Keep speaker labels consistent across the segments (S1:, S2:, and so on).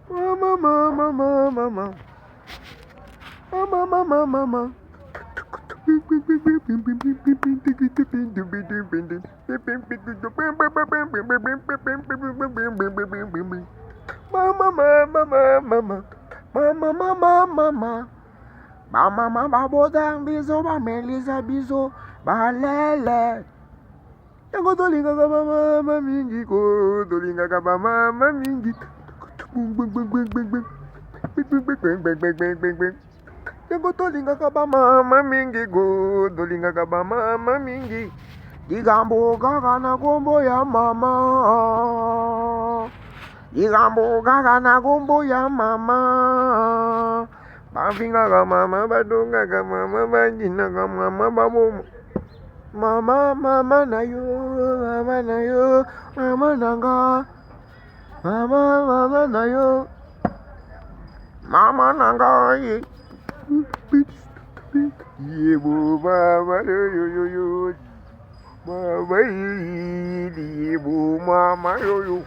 S1: Mama, mama, mama, mama. Mama, mama, mama. Mama, mama, mama. Mama, mama, mama. Mama, mama, bodang bizo, ba melisa bizo, ba lele. Yango dolinga ka mama mingi ko, dolinga ka mama mingi. Bing bing bing bing bing bing. Bing bing bing bing bing bing bing bing bing. Yango dolinga ka mama mingi ko, dolinga ka mama mingi. Digambo gaga na gombo ya mama. Digambo gaga na gombo ya mama. Bafinga ka mama, badunga ka mama, bajina ka mama, babomo. Mama, mama na yo, mama na yo, mama nanga. Mama, mama na yo, mama nanga ye. Yebo, mama yo yo yo yo. Mama yebo, mama yo yo.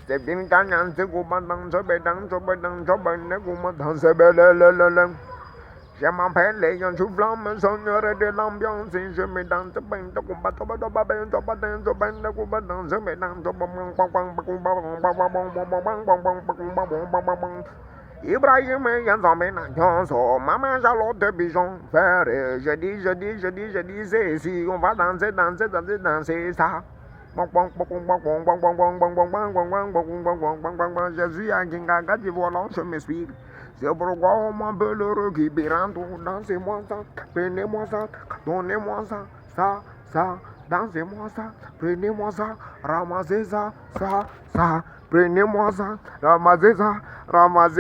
S1: Sebin tangan sego bandang sebedang sebedang sebedang kumatang sebeleleleleng. J'aime appeler un soufflant, sonneur de l'ambiance, je me danse, ben, de combat, de babin, de batin, de ben, de combat, je me danse, Ibrahim et Yann so maman Charlotte Bichon, frère, je dis, c'est si, on va danser, danser, danser, danser, ça. Je suis à Kingaga, tu vois, je m'explique. C'est pourquoi on m'appelle le récupérant. Dansez-moi ça, prenez-moi ça, donnez-moi ça, ça, dansez-moi ça, prenez-moi ça, ramassez ça, prenez-moi ça, ramassez ça, ramassez.